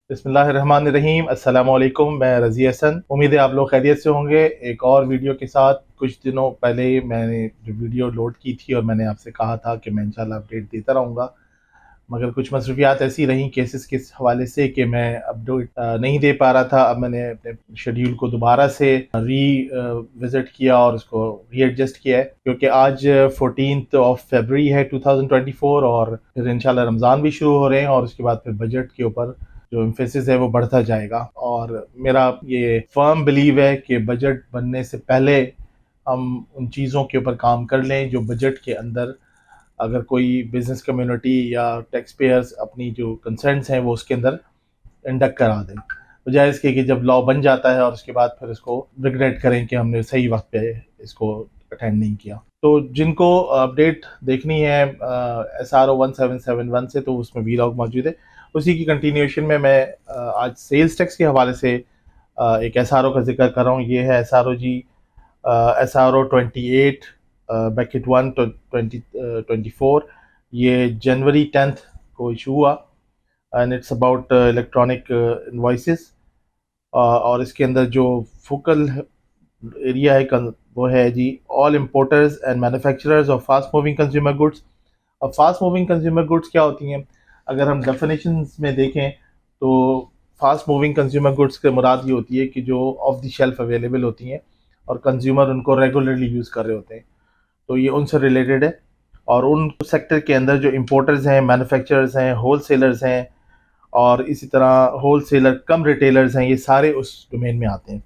बिस्मिल्लाहिर्रहमानिर्रहीम। अस्सलामु अलैकुम। मैं रज़ी हसन। उम्मीद है आप लोग खैरियत से होंगे। एक और वीडियो के साथ कुछ दिनों पहले मैंने जो वीडियो लोड की थी और मैंने आपसे कहा था कि मैं इंशाल्लाह अपडेट देता रहूँगा, मगर कुछ मसरूफियात ऐसी रहीं केसेस के हवाले से कि मैं अपडेट नहीं दे पा रहा था। अब मैंने अपने शेड्यूल को दोबारा से विज़िट किया और उसको रीएडजस्ट किया है, क्योंकि आज 14th ऑफ फरवरी है 2024 और फिर इंशाल्लाह रमज़ान भी शुरू हो रहे हैं और उसके बाद फिर बजट के ऊपर जो एम्फेसिस है वो बढ़ता जाएगा। और मेरा ये फर्म बिलीव है कि बजट बनने से पहले हम उन चीज़ों के ऊपर काम कर लें जो बजट के अंदर, अगर कोई बिजनेस कम्युनिटी या टैक्स पेयर्स अपनी जो कंसर्न्स हैं वो उसके अंदर इंडक्ट करा दें, बजाय इसके कि जब लॉ बन जाता है और उसके बाद फिर इसको रिग्रेट करें कि हमने सही वक्त पे इसको अटेंड नहीं किया। तो जिनको अपडेट देखनी है SRO 1771 से, तो उसमें वीलॉग मौजूद है। उसी की कंटिन्यूएशन में मैं आज सेल्स टैक्स के हवाले से एक SRO का जिक्र कर रहा हूँ। ये है SRO जी, SRO 28 ब्रैकेट 1 2024। ये जनवरी 10th को इशू हुआ and it's about electronic invoices. और इसके अंदर जो फोकल एरिया है वो है जी, all importers and manufacturers of fast moving consumer goods. अब फास्ट मूविंग कंज्यूमर गुड्स क्या होती हैं? अगर हम डेफिनेशंस में देखें तो फास्ट मूविंग कंज्यूमर गुड्स के मुराद ये होती है कि जो ऑफ द शेल्फ अवेलेबल होती हैं और कंज्यूमर उनको रेगुलरली यूज़ कर रहे होते हैं, तो ये उनसे रिलेटेड है। और उन सेक्टर के अंदर जो इम्पोर्टर्स हैं, मैन्युफैक्चरर्स हैं, होल सेलर्स हैं और इसी तरह होल सेलर कम रिटेलर्स हैं, ये सारे उस डोमेन में आते हैं।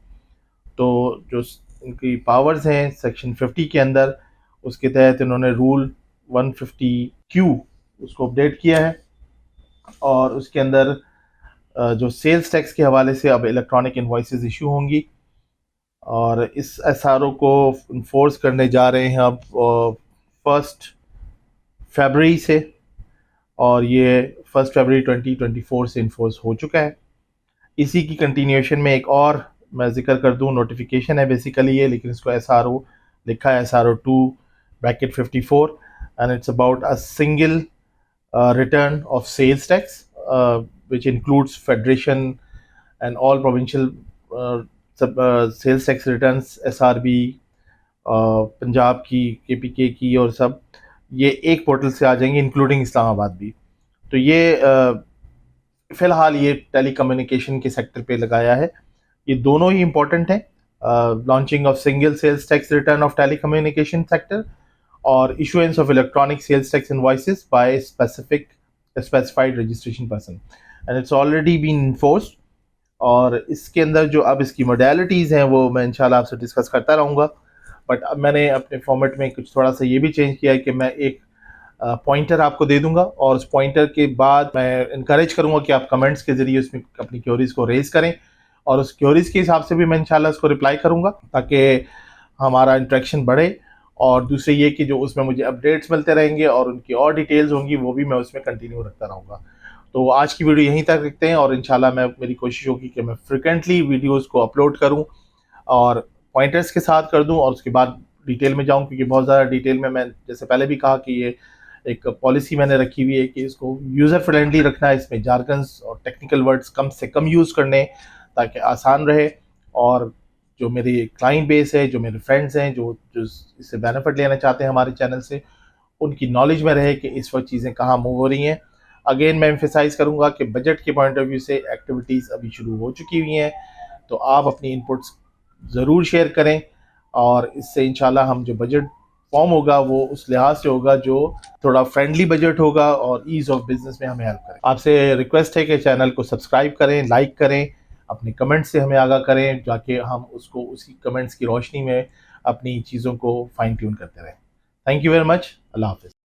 तो जो इनकी पावर्स हैं सेक्शन 50 के अंदर, उसके तहत इन्होंने रूल 150Q उसको अपडेट किया है और उसके अंदर जो सेल्स टैक्स के हवाले से अब इलेक्ट्रॉनिक इनवॉइसेस इशू होंगी और इस SRO को इन्फोर्स करने जा रहे हैं अब 1 फरवरी से, और ये 1 फरवरी 2024 से इन्फोर्स हो चुका है। इसी की कंटिन्यूएशन में एक और मैं जिक्र कर दूं, नोटिफिकेशन है बेसिकली ये, लेकिन इसको SRO लिखा है SRO 2 bracket 54 and it's about a single return of sales tax, which includes federation and all provincial sales tax returns, SRB, Punjab की, KPK की और सब, ये एक पोर्टल से आ जाएंगे इंक्लूडिंग इस्लामाबाद भी। तो ये फ़िलहाल ये टेली कम्युनिकेशन के सेक्टर पे लगाया है। ये दोनों ही इम्पोर्टेंट हैं, launching of single sales tax return of telecommunication sector और issuance of electronic sales tax invoices by specified registration person, and it's already been enforced। और इसके अंदर जो अब इसकी मोडेलिटीज़ हैं वो मैं इंशाल्लाह आपसे डिस्कस करता रहूँगा, बट अब मैंने अपने फॉर्मेट में कुछ थोड़ा सा ये भी चेंज किया है कि मैं एक पॉइंटर आपको दे दूंगा और उस पॉइंटर के बाद मैं इनकरेज करूँगा कि आप कमेंट्स के ज़रिए उसमें अपनी क्योरीज़ को रेज़ करें और उस क्योरीज़ के हिसाब से भी मैं इंशाल्लाह उसको रिप्लाई करूँगा ताकि हमारा इंटरेक्शन बढ़े। और दूसरे ये कि जो उसमें मुझे अपडेट्स मिलते रहेंगे और उनकी और डिटेल्स होंगी वो भी मैं उसमें कंटिन्यू रखता रहूँगा। तो आज की वीडियो यहीं तक रखते हैं और इंशाल्लाह मेरी कोशिश होगी कि मैं फ्रिक्वेंटली वीडियोस को अपलोड करूं और पॉइंटर्स के साथ कर दूं और उसके बाद डिटेल में जाऊं, क्योंकि बहुत ज़्यादा डिटेल में मैं जैसे पहले भी कहा कि ये एक पॉलिसी मैंने रखी हुई है कि इसको यूज़र फ्रेंडली रखना है, इसमें जार्गन्स और टेक्निकल वर्ड्स कम से कम यूज़ करने ताकि आसान रहे और जो मेरी क्लाइंट बेस है, जो मेरे फ्रेंड्स हैं, जो जो इससे बेनिफिट लेना चाहते हैं हमारे चैनल से, उनकी नॉलेज में रहे कि इस वक्त चीज़ें कहाँ मूव हो रही हैं। अगेन मैं एम्फेसाइज करूँगा कि बजट के पॉइंट ऑफ व्यू से एक्टिविटीज़ अभी शुरू हो चुकी हुई हैं, तो आप अपनी इनपुट्स ज़रूर शेयर करें और इससे इंशाल्लाह हम जो बजट फॉर्म होगा वो उस लिहाज से होगा जो थोड़ा फ्रेंडली बजट होगा और ईज़ ऑफ बिजनेस में हमें हेल्प करें। आपसे रिक्वेस्ट है कि चैनल को सब्सक्राइब करें, लाइक करें, अपने कमेंट्स से हमें आगाह करें जाके हम उसको उसी कमेंट्स की रोशनी में अपनी चीज़ों को फाइन ट्यून करते रहें। Thank you very much. Allah हाफ़िज़।